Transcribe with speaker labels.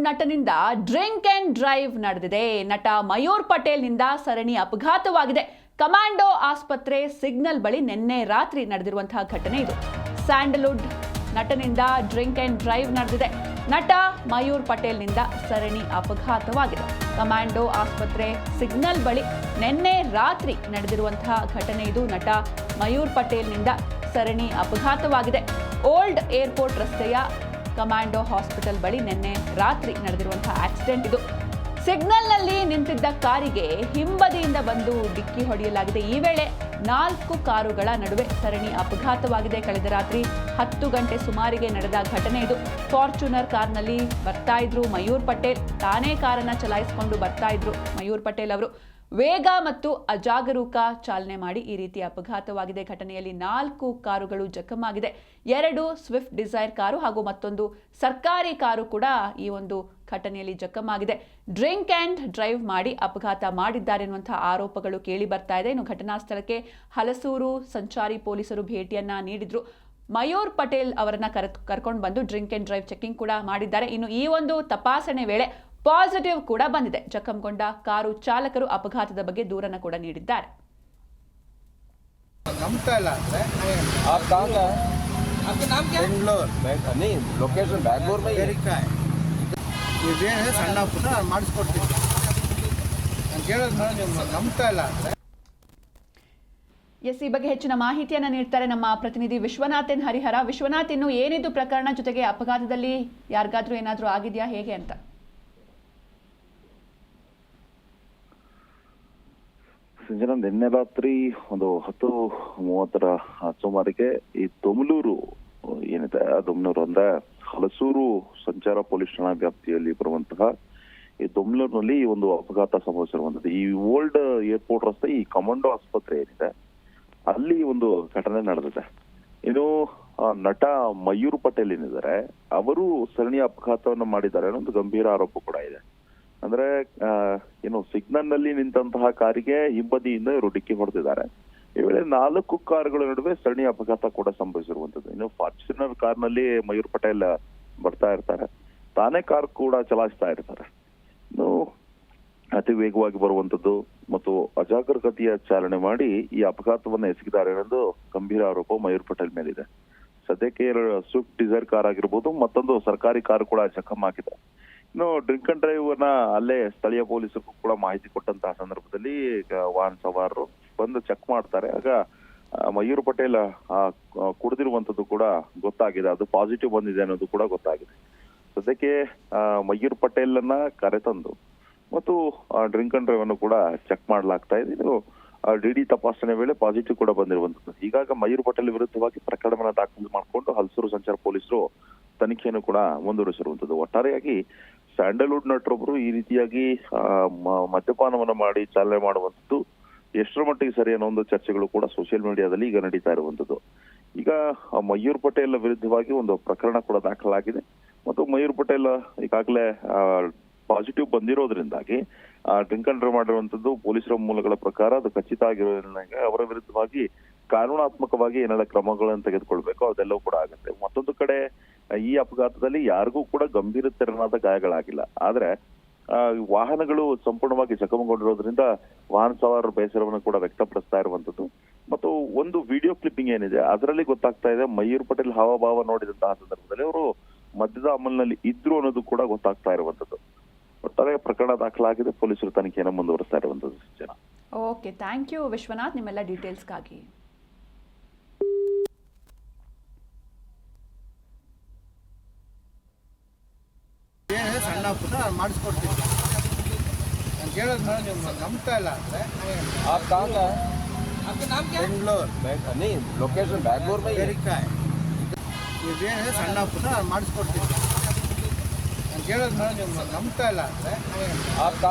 Speaker 1: ನಟನಿಂದ drink and drive ನಡೆದಿದೆ. ನಟ ಮಯೂರ್ ಪಟೇಲ್ ನಿಂದ ಸರಣಿ ಅಪಘಾತವಾಗಿದೆ. ಕಮಾಂಡೋ ಆಸ್ಪತ್ರೆ ಸಿಗ್ನಲ್ ಬಳಿ ನಿನ್ನೆ ರಾತ್ರಿ ನಡೆದಿರುವಂತಹ ಘಟನೆ ಇದು. ಸ್ಯಾಂಡಲ್ವುಡ್ ನಟನಿಂದ ಡ್ರಿಂಕ್ ಅಂಡ್ ಡ್ರೈವ್ ನಡೆದಿದೆ. ನಟ ಮಯೂರ್ ಪಟೇಲ್ ನಿಂದ ಸರಣಿ ಅಪಘಾತವಾಗಿದೆ. ಕಮಾಂಡೋ ಆಸ್ಪತ್ರೆ ಸಿಗ್ನಲ್ ಬಳಿ ನಿನ್ನೆ ರಾತ್ರಿ ನಡೆದಿರುವಂತಹ ಘಟನೆ ಇದು. ನಟ ಮಯೂರ್ ಪಟೇಲ್ ನಿಂದ ಸರಣಿ ಅಪಘಾತವಾಗಿದೆ. ಓಲ್ಡ್ ಏರ್ಪೋರ್ಟ್ ರಸ್ತೆಯ ಕಮಾಂಡೋ ಹಾಸ್ಪಿಟಲ್ ಬಳಿ ನಿನ್ನೆ ರಾತ್ರಿ ನಡೆದಿರುವಂತಹ ಆಕ್ಸಿಡೆಂಟ್ ಇದು. ಸಿಗ್ನಲ್ನಲ್ಲಿ ನಿಂತಿದ್ದ ಕಾರಿಗೆ ಹಿಂಬದಿಯಿಂದ ಬಂದು ಡಿಕ್ಕಿ ಹೊಡೆಯಲಾಗಿದೆ. ಈ ವೇಳೆ 4 ಕಾರುಗಳ ನಡುವೆ ಸರಣಿ ಅಪಘಾತವಾಗಿದೆ. ಕಳೆದ ರಾತ್ರಿ 10 ಗಂಟೆ ಸುಮಾರಿಗೆ ನಡೆದ ಘಟನೆ ಇದು. ಫಾರ್ಚುನರ್ ಕಾರ್ನಲ್ಲಿ ಬರ್ತಾ ಇದ್ರು ಮಯೂರ್ ಪಟೇಲ್. ತಾನೇ ಕಾರನ್ನ ಚಲಾಯಿಸಿಕೊಂಡು ಬರ್ತಾ ಇದ್ರು ಮಯೂರ್ ಪಟೇಲ್ ಅವರು. ವೇಗ ಮತ್ತು ಅಜಾಗರೂಕ ಚಾಲನೆ ಮಾಡಿ ಈ ರೀತಿ ಅಪಘಾತವಾಗಿದೆ. ಘಟನೆಯಲ್ಲಿ 4 ಕಾರುಗಳು ಜಖಮಾಗಿದೆ. 2 ಸ್ವಿಫ್ಟ್ ಡಿಸೈರ್ ಕಾರು ಹಾಗೂ ಮತ್ತೊಂದು ಸರ್ಕಾರಿ ಕಾರು ಕೂಡ ಈ ಒಂದು ಘಟನೆಯಲ್ಲಿ ಜಖಮಾಗಿದೆ. ಡ್ರಿಂಕ್ ಅಂಡ್ ಡ್ರೈವ್ ಮಾಡಿ ಅಪಘಾತ ಮಾಡಿದ್ದಾರೆ ಎನ್ನುವಂತಹ ಆರೋಪಗಳು ಕೇಳಿ ಬರ್ತಾ ಇದೆ. ಇನ್ನು ಘಟನಾ ಸ್ಥಳಕ್ಕೆ ಹಲಸೂರು ಸಂಚಾರಿ ಪೊಲೀಸರು ಭೇಟಿಯನ್ನ ನೀಡಿದ್ರು. ಮಯೂರ್ ಪಟೇಲ್ ಅವರನ್ನ ಕರ್ಕೊಂಡು ಬಂದು ಡ್ರಿಂಕ್ ಅಂಡ್ ಡ್ರೈವ್ ಚೆಕಿಂಗ್ ಕೂಡ ಮಾಡಿದ್ದಾರೆ. ಇನ್ನು ಈ ಒಂದು ತಪಾಸಣೆ ವೇಳೆ ಪಾಸಿಟಿವ್ ಕೂಡ ಬಂದಿದೆ. ಜಖಂಗೊಂಡ ಕಾರು ಚಾಲಕರು ಅಪಘಾತದ ಬಗ್ಗೆ ದೂರನ್ನ ಕೂಡ ನೀಡಿದ್ದಾರೆ. ಎಸ್, ಈ ಬಗ್ಗೆ ಹೆಚ್ಚಿನ ಮಾಹಿತಿಯನ್ನ ನೀಡ್ತಾರೆ ನಮ್ಮ ಪ್ರತಿನಿಧಿ ವಿಶ್ವನಾಥ್ ಎನ್ ಹರಿಹರ. ವಿಶ್ವನಾಥ್, ಇನ್ನು ಏನಿದು ಪ್ರಕರಣ, ಜೊತೆಗೆ ಅಪಘಾತದಲ್ಲಿ ಯಾರಿಗಾದ್ರೂ ಏನಾದ್ರೂ ಆಗಿದೆಯಾ, ಹೇಗೆ ಅಂತ?
Speaker 2: ಸಂಜನಾ, ನಿನ್ನೆ ರಾತ್ರಿ ಒಂದು 10:30 ಸುಮಾರಿಗೆ ಈ ದೊಮ್ಲೂರು ಏನಿದೆ, ದೊಮ್ಲೂರು ಅಂದ್ರೆ ಹಲಸೂರು ಸಂಚಾರ ಪೊಲೀಸ್ ಠಾಣಾ ವ್ಯಾಪ್ತಿಯಲ್ಲಿ ಬರುವಂತಹ ಈ ದೊಮ್ಲೂರಿನಲ್ಲಿ ಒಂದು ಅಪಘಾತ ಸಂಭವಿಸಿರುವಂತದ್ದು. ಈ ಓಲ್ಡ್ ಏರ್ಪೋರ್ಟ್ ರಸ್ತೆ ಈ ಕಮಾಂಡೋ ಆಸ್ಪತ್ರೆ ಏನಿದೆ ಅಲ್ಲಿ ಒಂದು ಘಟನೆ ನಡೆದಿದೆ. ಇನ್ನು ನಟ ಮಯೂರ್ ಪಟೇಲ್ ಏನಿದ್ದಾರೆ ಅವರು ಸರಣಿ ಅಪಘಾತವನ್ನು ಮಾಡಿದ್ದಾರೆ ಅನ್ನೋ ಒಂದು ಗಂಭೀರ ಆರೋಪ ಕೂಡ ಇದೆ. ಅಂದ್ರೆ ಏನು ಸಿಗ್ನಲ್ ನಲ್ಲಿ ನಿಂತಹ ಕಾರಿಗೆ ಹಿಂಬದಿಯಿಂದ ಇವರು ಡಿಕ್ಕಿ ಹೊಡೆದಿದ್ದಾರೆ. ಈ ವೇಳೆ 4 ಕಾರುಗಳ ನಡುವೆ ಸರಣಿ ಅಪಘಾತ ಕೂಡ ಸಂಭವಿಸಿರುವಂತದ್ದು. ಇನ್ನು ಫಾರ್ಚುನರ್ ಕಾರ್ನಲ್ಲಿ ಮಯೂರ್ ಪಟೇಲ್ ಬರ್ತಾ ಇರ್ತಾರೆ, ತಾನೇ ಕಾರ್ ಕೂಡ ಚಲಾಯಿಸ್ತಾ ಇರ್ತಾರೆ. ಇನ್ನು ಅತಿ ವೇಗವಾಗಿ ಬರುವಂತದ್ದು ಮತ್ತು ಅಜಾಗರೂಕತೆಯ ಚಾಲನೆ ಮಾಡಿ ಈ ಅಪಘಾತವನ್ನ ಎಸಗಿದ್ದಾರೆ ಅನ್ನೋದು ಗಂಭೀರ ಆರೋಪ ಮಯೂರ್ ಪಟೇಲ್ ಮೇಲಿದೆ. ಸದ್ಯಕ್ಕೆ ಸ್ವಿಫ್ಟ್ ಡಿಸೈರ್ ಕಾರ್ ಆಗಿರ್ಬೋದು, ಮತ್ತೊಂದು ಸರ್ಕಾರಿ ಕಾರು ಕೂಡ ಜಖಮ್ ಆಗಿದೆ. ಇನ್ನು ಡ್ರಿಂಕ್ ಅಂಡ್ ಡ್ರೈವ್ ಅನ್ನ ಅಲ್ಲೇ ಸ್ಥಳೀಯ ಪೊಲೀಸರು ಕೂಡ ಮಾಹಿತಿ ಕೊಟ್ಟಂತಹ ಸಂದರ್ಭದಲ್ಲಿ ವಾಹನ ಸವಾರರು ಬಂದು ಚೆಕ್ ಮಾಡ್ತಾರೆ. ಆಗ ಮಯೂರ್ ಪಟೇಲ್ ಕುಡಿದಿರುವಂತದ್ದು ಕೂಡ ಗೊತ್ತಾಗಿದೆ. ಅದು ಪಾಸಿಟಿವ್ ಬಂದಿದೆ ಅನ್ನೋದು ಕೂಡ ಗೊತ್ತಾಗಿದೆ. ಸದ್ಯಕ್ಕೆ ಮಯೂರ್ ಪಟೇಲ್ ಅನ್ನ ಕರೆತಂದು ಮತ್ತು ಡ್ರಿಂಕ್ ಅಂಡ್ ಡ್ರೈವ್ ಅನ್ನು ಕೂಡ ಚೆಕ್ ಮಾಡ್ಲಾಗ್ತಾ ಇದೆ. ಇದು ಡಿಡಿ ತಪಾಸಣೆ ವೇಳೆ ಪಾಸಿಟಿವ್ ಕೂಡ ಬಂದಿರುವಂತದ್ದು. ಹೀಗಾಗಿ ಮಯೂರ್ ಪಟೇಲ್ ವಿರುದ್ಧವಾಗಿ ಪ್ರಕರಣವನ್ನ ದಾಖಲು ಮಾಡಿಕೊಂಡು ಹಲಸೂರು ಸಂಚಾರ ಪೊಲೀಸರು ತನಿಖೆಯನ್ನು ಕೂಡ ಮುಂದುವರಿಸಿರುವಂತದ್ದು. ಒಟ್ಟಾರೆಯಾಗಿ ಸ್ಯಾಂಡಲ್ವುಡ್ ನಟರೊಬ್ಬರು ಈ ರೀತಿಯಾಗಿ ಮದ್ಯಪಾನವನ್ನ ಮಾಡಿ ಚಾಲನೆ ಮಾಡುವಂತದ್ದು ಎಷ್ಟರ ಮಟ್ಟಿಗೆ ಸರಿ ಅನ್ನೋ ಒಂದು ಚರ್ಚೆಗಳು ಕೂಡ ಸೋಷಿಯಲ್ ಮೀಡಿಯಾದಲ್ಲಿ ಈಗ ನಡೀತಾ ಇರುವಂತದ್ದು. ಈಗ ಮಯೂರ್ ಪಟೇಲ್ ವಿರುದ್ಧವಾಗಿ ಒಂದು ಪ್ರಕರಣ ಕೂಡ ದಾಖಲಾಗಿದೆ ಮತ್ತು ಮಯೂರ್ ಪಟೇಲ್ ಈಗಾಗಲೇ ಪಾಸಿಟಿವ್ ಬಂದಿರೋದ್ರಿಂದಾಗಿ ಡ್ರಿಂಕ್ ಅಂಡ್ ಡ್ರೈವ್ ಮಾಡಿರುವಂತದ್ದು ಪೊಲೀಸರ ಮೂಲಗಳ ಪ್ರಕಾರ ಅದು ಖಚಿತ ಆಗಿರೋದ್ರಿಂದ ಅವರ ವಿರುದ್ಧವಾಗಿ ಕಾನೂನಾತ್ಮಕವಾಗಿ ಏನೆಲ್ಲ ಕ್ರಮಗಳನ್ನು ತೆಗೆದುಕೊಳ್ಬೇಕು ಅದೆಲ್ಲವೂ ಕೂಡ ಆಗುತ್ತೆ. ಮತ್ತೊಂದು ಕಡೆ ಈ ಅಪಘಾತದಲ್ಲಿ ಯಾರಿಗೂ ಕೂಡ ಗಂಭೀರ ತೆರನಾದ ಗಾಯಗಳಾಗಿಲ್ಲ. ಆದ್ರೆ ವಾಹನಗಳು ಸಂಪೂರ್ಣವಾಗಿ ಜಖಮಗೊಂಡಿರೋದ್ರಿಂದ ವಾಹನ ಸವಾರರು ಬೇಸರವನ್ನು ಕೂಡ ವ್ಯಕ್ತಪಡಿಸ್ತಾ ಇರುವಂತದ್ದು. ಮತ್ತು ಒಂದು ವಿಡಿಯೋ ಕ್ಲಿಪ್ಪಿಂಗ್ ಏನಿದೆ ಅದರಲ್ಲಿ ಗೊತ್ತಾಗ್ತಾ ಇದೆ ಮಯೂರ್ ಪಟೇಲ್ ಹಾವಭಾವ ನೋಡಿದಂತಹ ಸಂದರ್ಭದಲ್ಲಿ ಅವರು ಮದ್ಯದ ಅಮಲಿನಲ್ಲಿ ಇದ್ರು ಅನ್ನೋದು ಕೂಡ ಗೊತ್ತಾಗ್ತಾ ಇರುವಂತದ್ದು. ಒಟ್ಟಾರೆ ಪ್ರಕರಣ ದಾಖಲಾಗಿದೆ. ಪೊಲೀಸರು ತನಿಖೆಯನ್ನು ಮುಂದುವರಿಸ್ತಾ ಇರುವಂತದ್ದು. ಜನ
Speaker 1: ಓಕೆ, ಥ್ಯಾಂಕ್ ಯು ವಿಶ್ವನಾಥ್ ನಿಮ್ಮೆಲ್ಲ ಡೀಟೇಲ್ಸ್ಗಾಗಿ.
Speaker 3: ಸಣ್ಣ ಪುಟ್ಟ ಮಾಡಿಸ್ಕೊಡ್ತೀನಿ ನಾನು ಕೇಳೋದು ನೋಡಿ ನೀವು ನಂಬ್ತಾ ಇಲ್ಲ ಅಂದರೆ ಬೆಂಗಳೂರು
Speaker 4: ಲೊಕೇಶನ್ ಬ್ಯಾಂಗ್ಳೂರ್
Speaker 3: ಇದೇನಿದೆ ಸಣ್ಣ ಪುಟ್ಟ ಮಾಡಿಸ್ಕೊಡ್ತೀನಿ ನಾನು ಕೇಳೋದು ನೋಡಿ ನೀವು ನಂಬ್ತಾ ಇಲ್ಲ ಅಂದರೆ